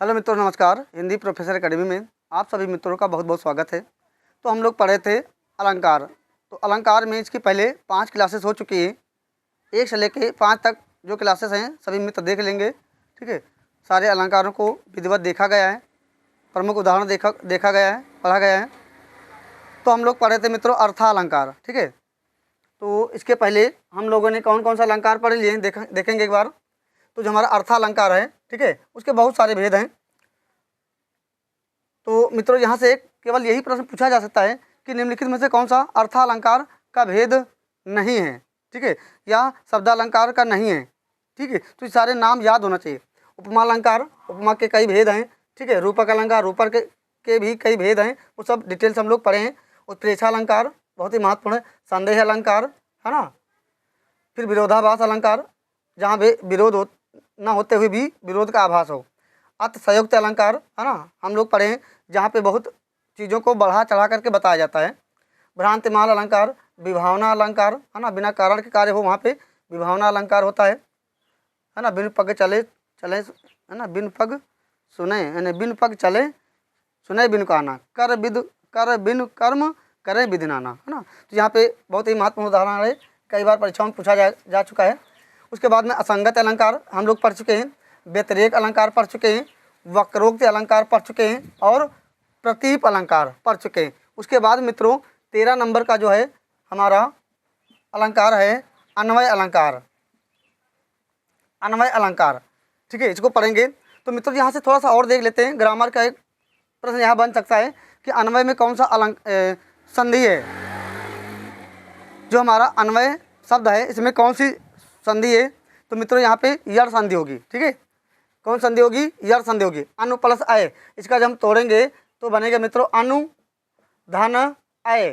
Hello मित्रों, नमस्कार। Hindi professor academy में आप सभी मित्रों का बहुत बहुत स्वागत है। तो हम लोग पढ़े थे अलंकार। तो अलंकार में इसकी पहले 5 क्लासेस हो चुकी है। 1 से लेके 5 तक जो क्लासेस हैं सभी मित्र देख लेंगे। ठीक है, सारे अलंकारों को विधिवत देखा गया है, प्रमुख उदाहरण देखा गया है, पढ़ा गया है। तो हम लोग पढ़े थे मित्रों अर्थालंकार। ठीक है, तो इसके पहले हम लोगों ने कौन कौन सा अलंकार पढ़ लिए देखेंगे एक बार। तो जो हमारा अर्थालंकार है, ठीक है, उसके बहुत सारे भेद हैं। तो मित्रों यहाँ से केवल यही प्रश्न पूछा जा सकता है कि निम्नलिखित में से कौन सा अर्थालंकार का भेद नहीं है, ठीक है, या शब्दालंकार का नहीं है। ठीक है, तो ये सारे नाम याद होना चाहिए। उपमा अलंकार, उपमा के कई भेद हैं। ठीक है, रूपक अलंकार, रूपक के भी कई भेद हैं, वो सब डिटेल्स हम लोग पढ़े हैं। उत्प्रेक्षा अलंकार बहुत ही महत्वपूर्ण है। संदेह अलंकार है ना, फिर विरोधाभास अलंकार, जहाँ विरोध न होते हुए भी विरोध का आभास हो। अर्थसंयुक्त अलंकार है ना, हम लोग पढ़े हैं, जहाँ पे बहुत चीज़ों को बढ़ा चढ़ा करके बताया जाता है। भ्रांतिमाल अलंकार, विभावना अलंकार है ना, बिना कारण के कार्य हो वहाँ पे विभावना अलंकार होता है ना। बिन पग चले चले है ना, बिन पग सुने यानी बिन पग चले सुने बिन काना, कर बिन कर्म करे विधि नाना, है ना। तो यहाँ पे बहुत ही महत्वपूर्ण उदाहरण है, कई बार परीक्षाओं में पूछा जा चुका है। उसके बाद में असंगत अलंकार हम लोग पढ़ चुके हैं, व्यतिरेक अलंकार पढ़ चुके हैं, वक्रोक्ति अलंकार पढ़ चुके हैं और प्रतीप अलंकार पढ़ चुके हैं। उसके बाद मित्रों 13 नंबर का जो है हमारा अलंकार है अन्वय अलंकार। अन्वय अलंकार, ठीक है, इसको पढ़ेंगे। तो मित्रों यहाँ से थोड़ा सा और देख लेते हैं, ग्रामर का एक प्रश्न यहाँ बन सकता है कि अन्वय में कौन सा संधि है। जो हमारा अन्वय शब्द है इसमें कौन सी संधि है। तो मित्रों यहाँ पे यड़ संधि होगी। ठीक है, कौन संधि होगी? यड़ संधि होगी। अनु प्लस आय, इसका जब हम तोड़ेंगे तो बनेगा मित्रों अनु धन आय।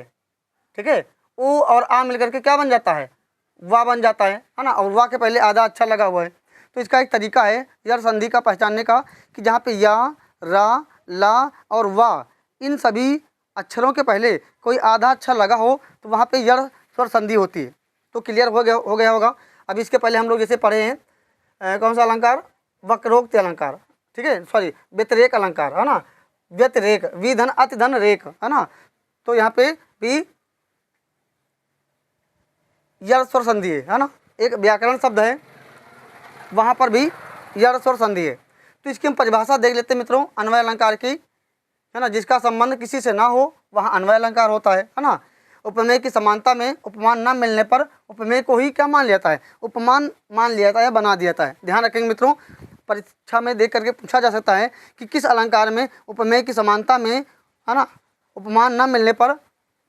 ठीक है, उ और आ मिलकर के क्या बन जाता है? वाह बन जाता है ना। और वाह के पहले आधा अच्छा लगा हुआ है। तो इसका एक तरीका है यड़ संधि का पहचानने का कि जहाँ पे या, रा, ला और वाह इन सभी अक्षरों के पहले कोई आधा अक्षर लगा हो तो वहाँ पे यड़ स्वर संधि होती है। तो क्लियर हो गया होगा। अब इसके पहले हम लोग जैसे पढ़े हैं कौन सा अलंकार? वक्रोक्ति अलंकार। ठीक है, सॉरी व्यतिरेक अलंकार है ना। व्यतिरेक, विधन अति धन रेख है ना। तो यहाँ पे भी यड़ स्वर संधि है ना। एक व्याकरण शब्द है वहाँ पर भी यड़ स्वर संधि है। तो इसकी हम परिभाषा देख लेते हैं मित्रों अन्वय अलंकार की, है ना। जिसका संबंध किसी से ना हो वहाँ अन्वय अलंकार होता है ना। उपमेय की समानता में उपमान न मिलने पर उपमेय को ही क्या मान लिया जाता है? उपमान मान लिया जाता है, बना दिया जाता है। ध्यान रखेंगे मित्रों, परीक्षा में देख करके पूछा जा सकता है कि किस अलंकार में उपमेय की समानता में है ना उपमान न मिलने पर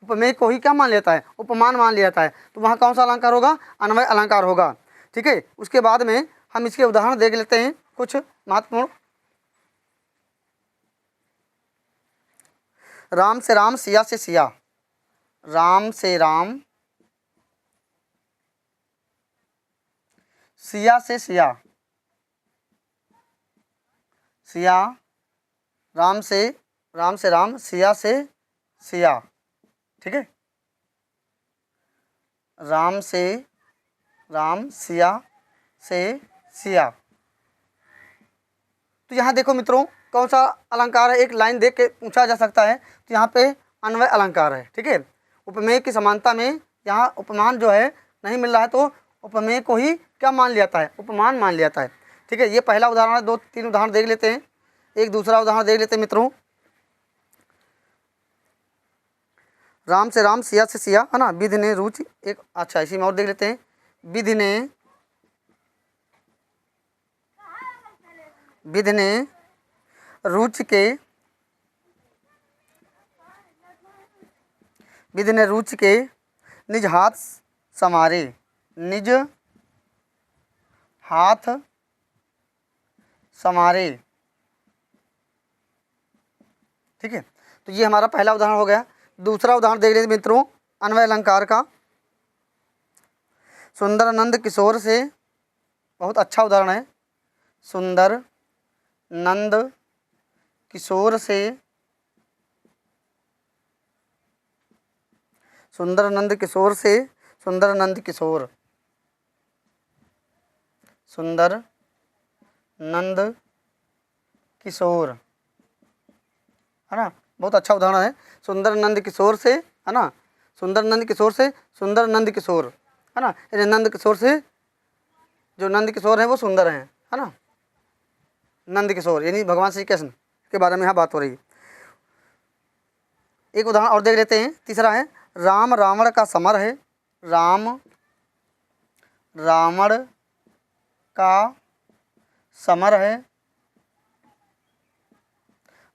उपमेय को ही क्या मान लेता है? उपमान मान लिया जाता है। तो वहाँ कौन सा अलंकार होगा? अन्वय अलंकार होगा। ठीक है, उसके बाद में हम इसके उदाहरण देख लेते हैं कुछ महत्वपूर्ण। राम से राम, सिया से सिया। राम से राम, सिया से सिया। सिया, राम से राम, सिया से सिया। ठीक है, राम से राम, सिया से सिया। तो यहाँ देखो मित्रों कौन सा अलंकार है, एक लाइन देख के पूछा जा सकता है। तो यहाँ पे अन्वय अलंकार है। ठीक है, उपमेय की समानता में यहाँ उपमान जो है नहीं मिल रहा है तो उपमेय को ही क्या मान लिया जाता है? उपमान मान लिया जाता है। ठीक है, ये पहला उदाहरण है। 2-3 उदाहरण देख लेते हैं। एक दूसरा उदाहरण देख लेते हैं मित्रों। राम से राम, सिया से सिया है ना। विधि ने रुचि, एक अच्छा इसी में और देख लेते हैं। विधि ने रुचि के, विधि ने रुचि के निज हाथ संवारे। निज हाथ संवारे। ठीक है, तो ये हमारा पहला उदाहरण हो गया। दूसरा उदाहरण देख लेते मित्रों अन्वय अलंकार का। सुंदर नंद किशोर से, बहुत अच्छा उदाहरण है। सुंदर नंद किशोर से, सुंदर नंद किशोर से, सुंदर नंद किशोर, सुंदर नंद किशोर, है ना, बहुत अच्छा उदाहरण है। सुंदर नंद किशोर से, है ना, सुंदर नंद किशोर से सुंदर नंद किशोर, है ना, यानी नंद किशोर से जो नंद किशोर हैं वो सुंदर हैं, है ना, नंद किशोर यानी भगवान श्री कृष्ण के बारे में यहाँ बात हो रही है। एक उदाहरण और देख लेते हैं, तीसरा है राम रावण का समर है, राम रावण का समर है,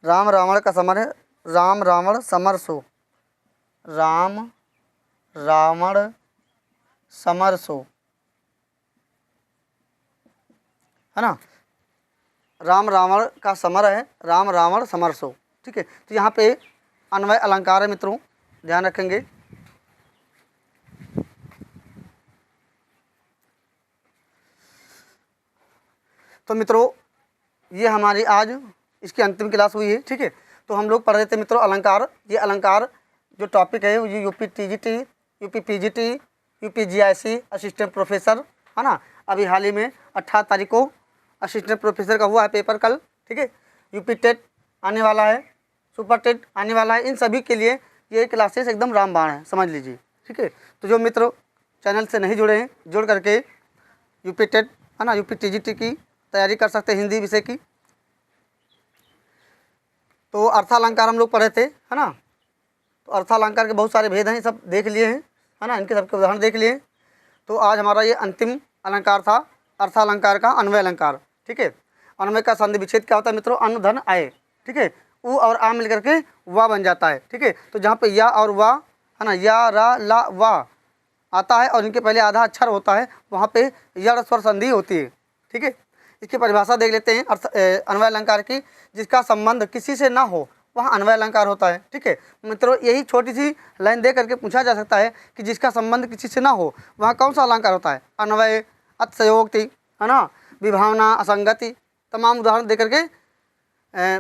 राम रावण का समर है, राम रावण समर सो, राम रावण समर सो, है ना, राम रावण का समर है, राम रावण समर सो, ठीक है। तो यहाँ पे अन्वय अलंकार है मित्रों, ध्यान रखेंगे। तो मित्रों ये हमारी आज इसकी अंतिम क्लास हुई है, ठीक है। तो हम लोग पढ़ रहे थे मित्रों अलंकार। ये अलंकार जो टॉपिक है ये UP TGT, UP PGT, UP GIC assistant professor, है ना, अभी हाल ही में 18 तारीख को असिस्टेंट प्रोफेसर का हुआ है पेपर कल, ठीक है। यूपी टेट आने वाला है, सुपर टेट आने वाला है, इन सभी के लिए ये क्लासेस एकदम रामबाण है, समझ लीजिए, ठीक है। तो जो मित्र चैनल से नहीं जुड़े हैं, जुड़ करके यूपी टेट, है ना, यूपी टीजीटी की तैयारी कर सकते हैं हिंदी विषय की। तो अर्थालंकार हम लोग पढ़े थे, है ना, तो अर्थालंकार के बहुत सारे भेद हैं, सब देख लिए हैं, है ना, इनके सबके उदाहरण देख लिए। तो आज हमारा ये अंतिम अलंकार था अर्थालंकार का अन्वय अलंकार, ठीक है। अन्वय का संधि विच्छेद क्या होता है मित्रों, अन्न धन आए, ठीक है, उ और आ मिल करके वा बन जाता है, ठीक है। तो जहाँ पे या और वा, है ना, या रा ला वा आता है और इनके पहले आधा अक्षर होता है, वहाँ पे यड़ स्वर संधि होती है, ठीक है। इसकी परिभाषा देख लेते हैं अन्वय अलंकार की, जिसका संबंध किसी से ना हो वह अन्वय अलंकार होता है, ठीक है। मित्रों यही छोटी सी लाइन दे करके पूछा जा सकता है कि जिसका संबंध किसी से ना हो वहाँ कौन सा अलंकार होता है, अन्वय, अतिशयोक्ति, है ना, विभावना, असंगति, तमाम उदाहरण दे करके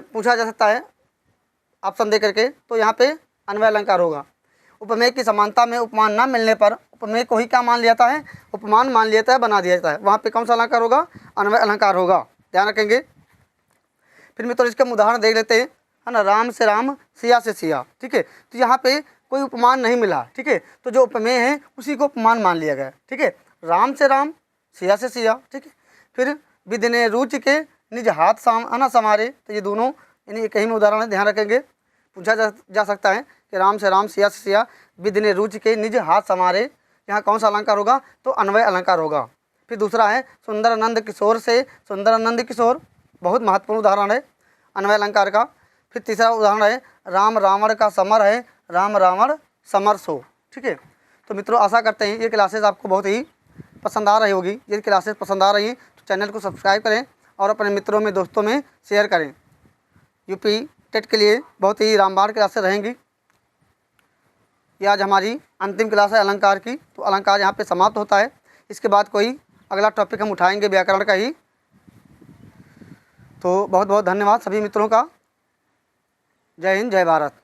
पूछा जा सकता है ऑप्शन दे करके। तो यहाँ पे अन्वय अलंकार होगा। उपमेय की समानता में उपमान ना मिलने पर उपमेय को ही क्या मान लिया जाता है, उपमान मान लिया जाता है, बना दिया जाता है, वहाँ पे कौन सा अलंकार होगा, अन्वय अलंकार होगा, ध्यान रखेंगे। फिर मित्रों इसके उदाहरण देख लेते हैं, है ना, राम से राम, सिया से सिया, ठीक है। तो यहाँ पे कोई उपमान नहीं मिला, ठीक है, तो जो उपमेय है उसी को उपमान मान लिया गया, ठीक है। राम से राम, सिया से सिया, ठीक है। फिर विदिने रुचि के निज हाथ है ना समारे, तो ये दोनों यानी एक ही में उदाहरण है, ध्यान रखेंगे। पूछा जा सकता है कि राम से राम, सिया से सिया, विदिने रुचि के निज हाथ समारे, यहाँ कौन सा अलंकार होगा, तो अन्वय अलंकार होगा। फिर दूसरा है सुंदरानंद किशोर से सुंदरानंद किशोर, बहुत महत्वपूर्ण उदाहरण है अन्वय अलंकार का। फिर तीसरा उदाहरण है राम रावण का समर है, राम रावण समर सो, ठीक है। तो मित्रों आशा करते हैं ये क्लासेस आपको बहुत ही पसंद आ रही होगी। यदि क्लासेस पसंद आ रही हैं तो चैनल को सब्सक्राइब करें और अपने मित्रों में, दोस्तों में शेयर करें। यूपी टेट के लिए बहुत ही रामबाण क्लासेस रहेंगी। ये आज हमारी अंतिम क्लास है अलंकार की। तो अलंकार यहाँ पे समाप्त होता है। इसके बाद कोई अगला टॉपिक हम उठाएंगे व्याकरण का ही। तो बहुत बहुत धन्यवाद सभी मित्रों का। जय हिंद, जय भारत।